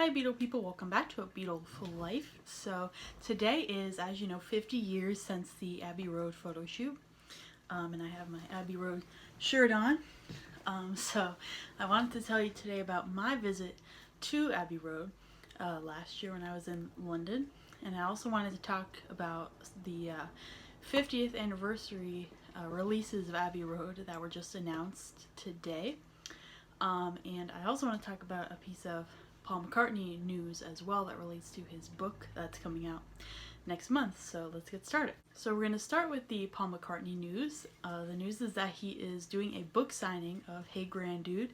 Hi Beatle people, welcome back to A Beatleful Life. So today is, as you know, 50 years since the Abbey Road photo shoot. And I have my Abbey Road shirt on. So I wanted to tell you today about my visit to Abbey Road last year when I was in London. And I also wanted to talk about the 50th anniversary releases of Abbey Road that were just announced today. And I also want to talk about a piece of Paul McCartney news as well that relates to his book that's coming out next month. So let's get started. So we're going to start with the Paul McCartney news. The news is that he is doing a book signing of Hey Grand Dude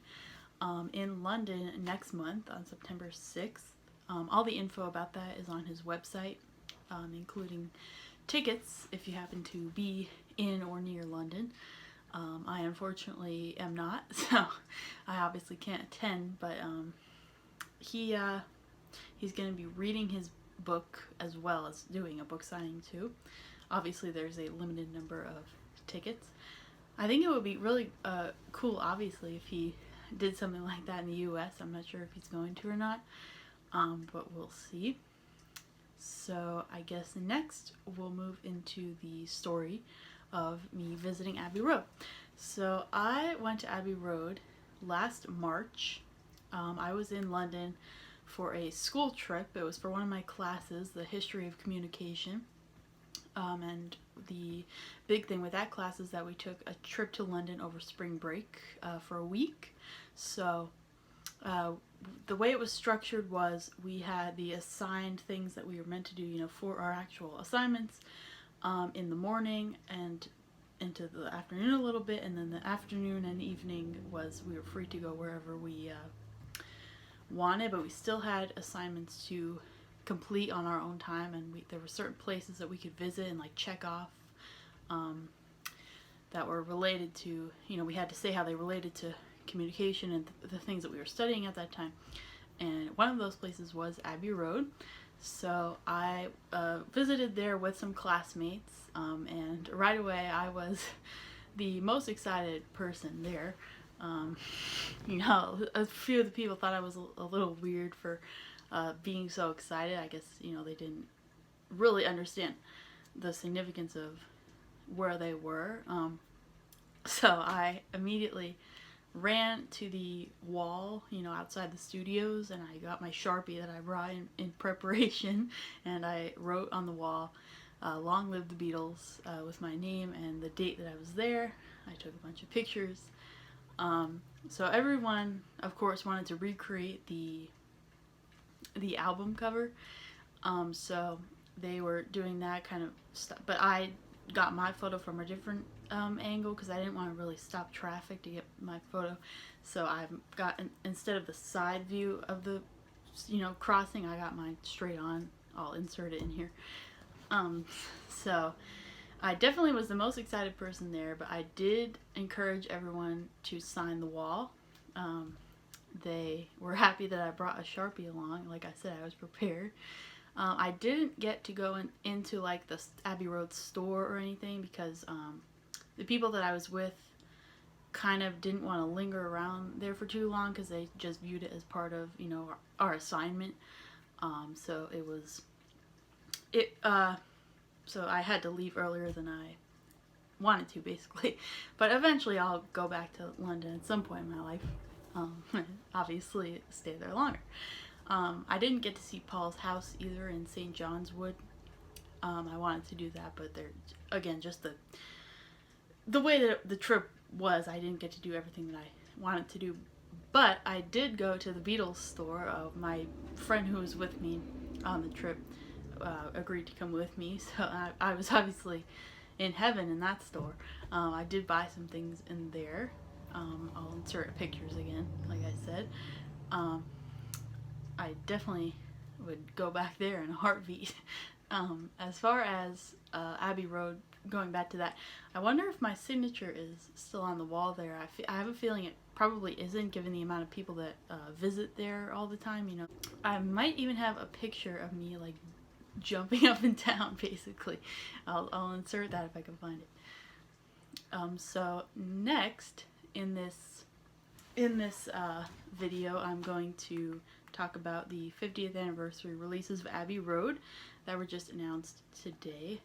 in London next month on September 6th. All the info about that is on his website, including tickets if you happen to be in or near London. I unfortunately am not, so I obviously can't attend, but he's going to be reading his book as well as doing a book signing too. Obviously there's a limited number of tickets. I think it would be really cool, obviously, if he did something like that in the US. I'm not sure if he's going to or not, but we'll see. So I guess next we'll move into the story of me visiting Abbey Road. So I went to Abbey Road last March. I was in London for a school trip. It was for one of my classes, the history of communication. And the big thing with that class is that we took a trip to London over spring break for a week. So the way it was structured was we had the assigned things that we were meant to do, for our actual assignments in the morning and into the afternoon a little bit, and then the afternoon and evening was we were free to go wherever we wanted, but we still had assignments to complete on our own time, and there were certain places that we could visit and check off that were related to, we had to say how they related to communication and the things that we were studying at that time. And one of those places was Abbey Road. So I visited there with some classmates, and right away I was the most excited person there. A few of the people thought I was a little weird for being so excited. I guess, they didn't really understand the significance of where they were. So I immediately ran to the wall, outside the studios, and I got my Sharpie that I brought in preparation, and I wrote on the wall, "Long live the Beatles," with my name and the date that I was there. I took a bunch of pictures. So everyone, of course, wanted to recreate the album cover. So they were doing that kind of stuff, but I got my photo from a different angle because I didn't want to really stop traffic to get my photo. So I've got, instead of the side view of the crossing, I got mine straight on. I'll insert it in here. So I definitely was the most excited person there, but I did encourage everyone to sign the wall. They were happy that I brought a Sharpie along. Like I said, I was prepared. I didn't get to go into the Abbey Road store or anything because the people that I was with kind of didn't want to linger around there for too long because they just viewed it as part of our assignment. So so I had to leave earlier than I wanted to, basically. But eventually I'll go back to London at some point in my life. Obviously stay there longer. I didn't get to see Paul's house either in St. John's Wood. I wanted to do that, but again, just the way that the trip was, I didn't get to do everything that I wanted to do. But I did go to the Beatles store. My friend who was with me on the trip agreed to come with me, so I was obviously in heaven in that store. I did buy some things in there. I'll insert pictures again, like I said. I definitely would go back there in a heartbeat. As far as Abbey Road, going back to that, I wonder if my signature is still on the wall there. I have a feeling it probably isn't, given the amount of people that visit there all the time. I might even have a picture of me jumping up and down, basically. I'll insert that if I can find it. So next in this video, I'm going to talk about the 50th anniversary releases of Abbey Road that were just announced today.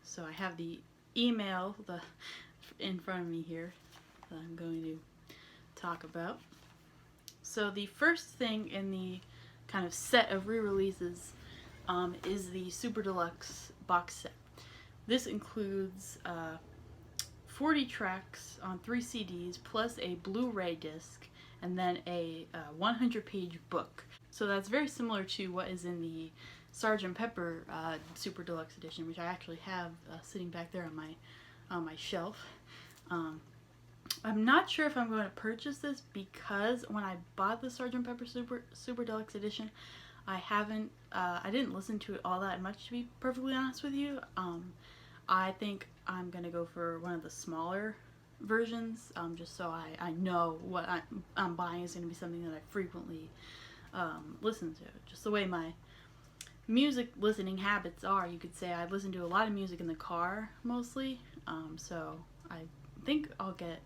So I have the email in front of me here that I'm going to talk about. So the first thing in the kind of set of re-releases is the Super Deluxe Box Set. This includes 40 tracks on 3 CDs plus a Blu-ray disc and then a 100-page book. So that's very similar to what is in the Sgt. Pepper Super Deluxe Edition, which I actually have sitting back there on my shelf. I'm not sure if I'm going to purchase this because when I bought the Sgt. Pepper Super Deluxe Edition, I didn't listen to it all that much, to be perfectly honest with you. I think I'm gonna go for one of the smaller versions, just so I know what I'm buying is gonna be something that I frequently listen to. Just the way my music listening habits are, you could say I listen to a lot of music in the car mostly, so I think I'll get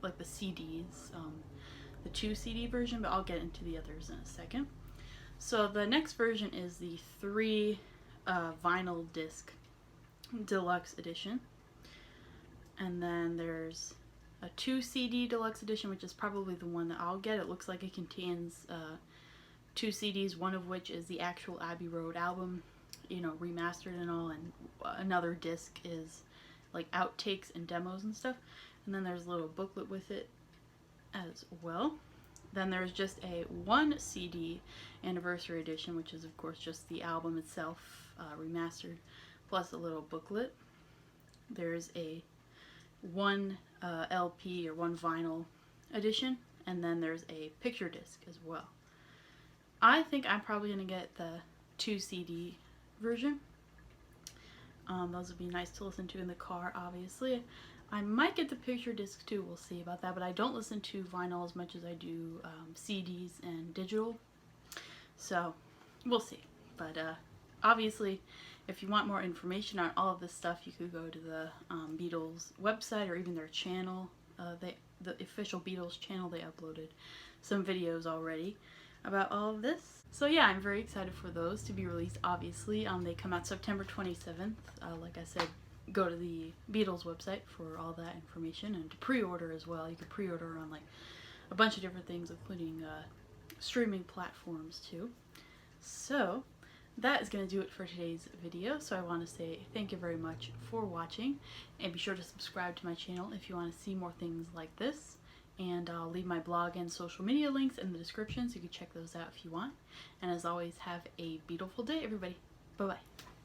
like the CDs, the 2 CD version, but I'll get into the others in a second. So the next version is the 3 vinyl disc deluxe edition, and then there's a 2 CD deluxe edition, which is probably the one that I'll get. It looks like it contains 2 CDs, one of which is the actual Abbey Road album, you know, remastered and all, and another disc is like outtakes and demos and stuff, and then there's a little booklet with it as well. Then there's just a 1 CD anniversary edition, which is of course just the album itself remastered, plus a little booklet. There's a 1 LP or 1 vinyl edition, and then there's a picture disc as well. I think I'm probably going to get the 2 CD version. Those would be nice to listen to in the car, obviously. I might get the picture disc too, we'll see about that, but I don't listen to vinyl as much as I do CDs and digital, so we'll see. But obviously, if you want more information on all of this stuff, you could go to the Beatles website or even their channel. The official Beatles channel, they uploaded some videos already about all of this. So yeah, I'm very excited for those to be released, obviously. They come out September 27th. Like I said, go to the Beatles website for all that information, and to pre-order as well. You can pre-order on like a bunch of different things, including streaming platforms too. So that is going to do it for today's video. So I want to say thank you very much for watching, and be sure to subscribe to my channel if you want to see more things like this. And I'll leave my blog and social media links in the description, so you can check those out if you want. And as always, have a Beatleful day, everybody. Bye-bye.